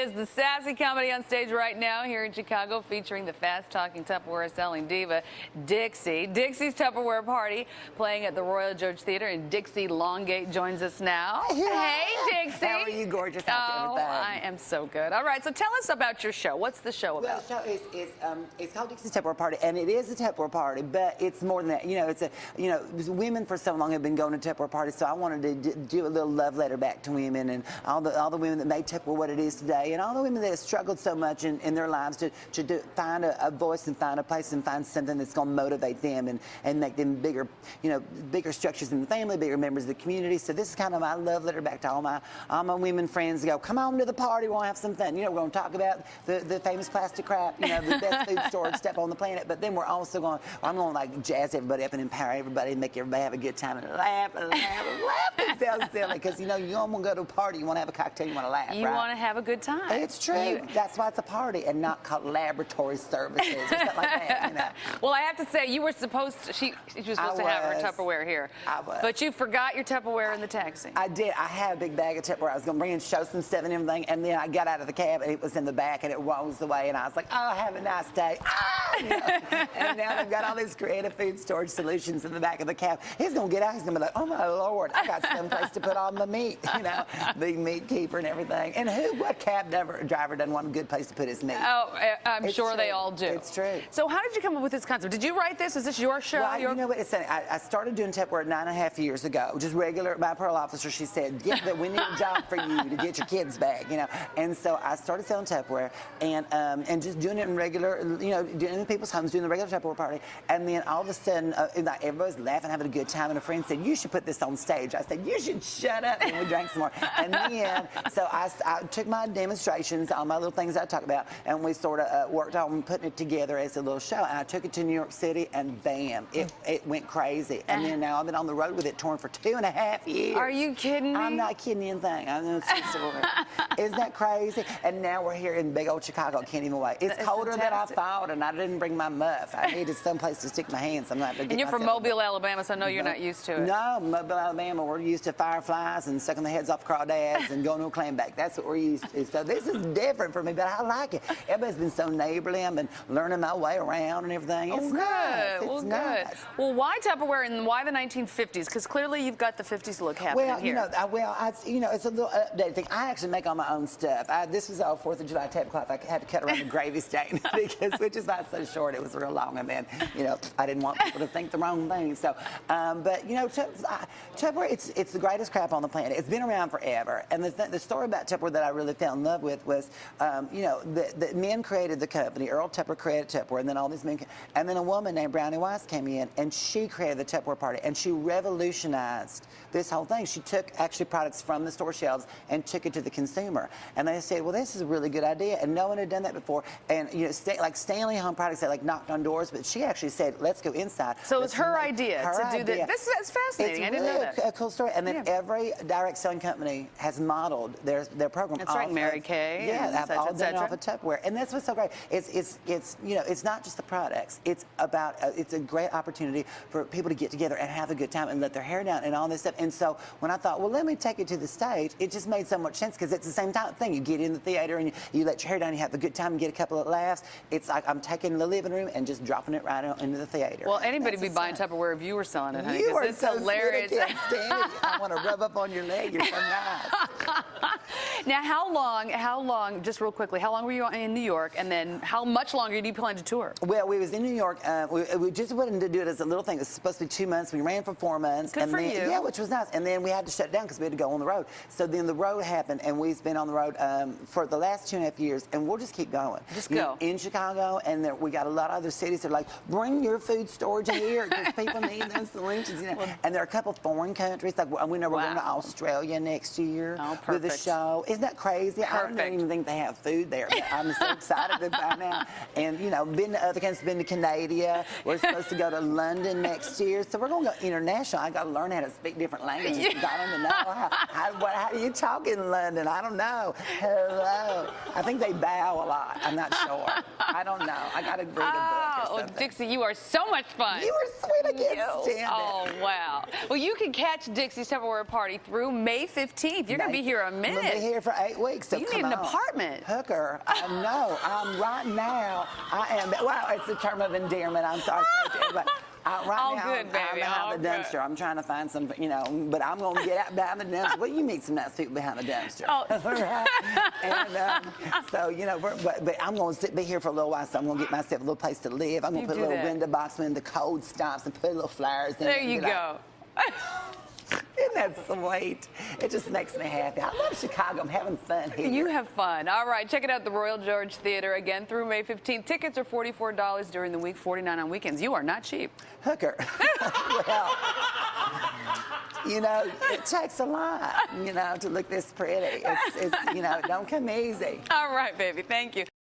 is the sassy comedy on stage right now here in Chicago, featuring the fast-talking Tupperware-selling diva, Dixie. Dixie's Tupperware Party, playing at the Royal George Theater, and Dixie Longate joins us now. Hey, Dixie. How are you, gorgeous? How's everything? I am so good. All right, so tell us about your show. What's the show about? Well, the show it's called Dixie's Tupperware Party, and it is a Tupperware party, but it's more than that. You know, women for so long have been going to Tupperware parties, so I wanted to do a little love letter back to women and all the women that made Tupperware what it is today, and all the women that have struggled so much in their lives to find a voice and find a place and find something that's going to motivate them and make them bigger, bigger structures in the family, bigger members of the community. So this is kind of my love letter back to all my women friends. Go, come on to the party, we'll have some fun. We're going to talk about the famous plastic crap, the best food storage stuff on the planet, but then we're also I'm going to like jazz everybody up and empower everybody and make everybody have a good time and laugh and laugh and laugh. It sounds silly because, you don't want to go to a party, you want to have a cocktail, you want to laugh, You want to have a good time. It's true. That's why it's a party and not called laboratory services or something like that, Well, I have to say, you were supposed to, she was supposed to have her Tupperware here. I was. But you forgot your Tupperware in the taxi. I did. I had a big bag of Tupperware. I was going to bring in, show some stuff and everything, and then I got out of the cab and it was in the back and it rolls away and I was like, oh, have a nice day. And now they've got all these creative food storage solutions in the back of the cab. He's going to get out. He's going to be like, oh, my Lord, I got some place to put all the meat, the meat keeper and everything. And what cab driver doesn't want a good place to put his meat? Oh, I'm sure true. They all do. It's true. So how did you come up with this concept? Did you write this? Is this your show? Well, you know what? I started doing Tupperware 9.5 years ago. Just regular. My parole officer, she said, we need a job for you to get your kids back, And so I started selling Tupperware and just doing it in regular, doing it in people's homes, doing the regular Tupperware party. And then all of a sudden, everybody's laughing, having a good time. And a friend said, you should put this on stage. I said, you should shut up. And we drank some more. And then, so I took my demonstrations, all my little things I talk about, and we sort of worked on putting it together as a little show. And I took it to New York City, and bam, it went crazy. And then now I've been on the road with it, touring for 2.5 years. Are you kidding me? I'm not kidding anything. I know it's a story. Isn't that crazy? And now we're here in big old Chicago. I can't even wait. It's colder than I thought, and I didn't bring my muff. I needed someplace to stick my hands. I'm not. And you're from Mobile, Alabama, so I know you're not used to it. No, Mobile, Alabama, we're used to fireflies and sucking the heads off crawdads and going to a clam bake. That's what we're used to. So this is different for me, but I like it. Everybody's been so neighborly. I've been learning my way around and everything. It's nice. Well, It's good. nice. Well, why Tupperware and why the 1950s? Because clearly you've got the 50s look happening here. It's a little updated thing. I actually make all my own stuff. This was all 4th of July tablecloth. I had to cut around the gravy stain which is not so short. It was real long, and then I didn't want people to think the wrong thing. So, but Tupperware, it's the greatest crap on the planet. It's been around forever. And the story about Tupperware that I really fell in love with was, the men created the company. Earl Tupper created Tupperware, and then all these men, and then a woman named Brownie Weiss came in, and she created the Tupperware party, and she revolutionized this whole thing. She took actually products from the store shelves and took it to the consumer. And they said, well, this is a really good idea, and no one had done that before. And like Stanley Home Products, they knocked on doors, but she actually said, let's go inside. So it's her idea to do this. That's fascinating. I didn't know that. It's a cool story. And then every direct selling company has modeled their program. That's right, Mary Kay. Yeah, they've all done it off of Tupperware, and that's what's so great. It's not just the products. It's a great opportunity for people to get together and have a good time and let their hair down and all this stuff. And so when I thought, well, let me take it to the stage, it just made so much sense because it's the same thing. You get in the theater and you let your hair down, you have a good time, and get a couple of laughs. It's like I'm taking the living room and just dropping it right out into the theater. Well, anybody would be buying Tupperware if you were selling it, honey. You are so hilarious. Sweet. I can't stand it. I want to rub up on your leg. You're so nice. Now, how long, just real quickly, how long were you in New York, and then how much longer do you plan to tour? Well, we was in New York. We just wanted to do it as a little thing. It was supposed to be 2 months. We ran for 4 months. Good for you. Yeah, which was nice. And then we had to shut it down because we had to go on the road. So then the road happened, and we've been on the road for the last 2.5 years, and we'll just keep going. Just go. In Chicago, and we got a lot of other cities that are like, bring your food storage here because people need those solutions. And there are a couple of foreign countries. Like we know we're going to Australia next year with the show. Isn't that crazy? Perfect. I don't even think they have food there. But I'm so excited about now. And been to other countries, been to Canada. We're supposed to go to London next year, so we're going to go international. I got to learn how to speak different languages. I don't know how do you talk in London? I don't know. Hello. I think they bow a lot. I'm not sure. I don't know. I got try to read a book or Oh, something. Dixie, you are so much fun. You were sweet. I can't stand it. Oh, wow. Well, you can catch Dixie's Tupperware Party through May 15th. You're going to be here a I'm gonna minute. be here for 8 weeks. So You come need an on. apartment. Hooker. No, right now, I am. Well, it's a term of endearment. I'm sorry to say to everybody. Right All now, good, I'm baby, behind all the good. dumpster. I'm trying to find some, but I'm going to get out behind the dumpster. Well, you meet some nice people behind the dumpster. Oh. Right? And so, but I'm going to be here for a little while, so I'm going to get myself a little place to live. I'm going to put a do little that. window box when the cold stops and put little flowers in it. There and you be like, go. Isn't that sweet? It just makes me happy. I love Chicago. I'm having fun here. You have fun. All right, check it out, the Royal George Theater, again through May 15th. Tickets are $44 during the week, $49 on weekends. You are not cheap. Hooker. Well, it takes a lot, to look this pretty. It don't come easy. All right, baby. Thank you.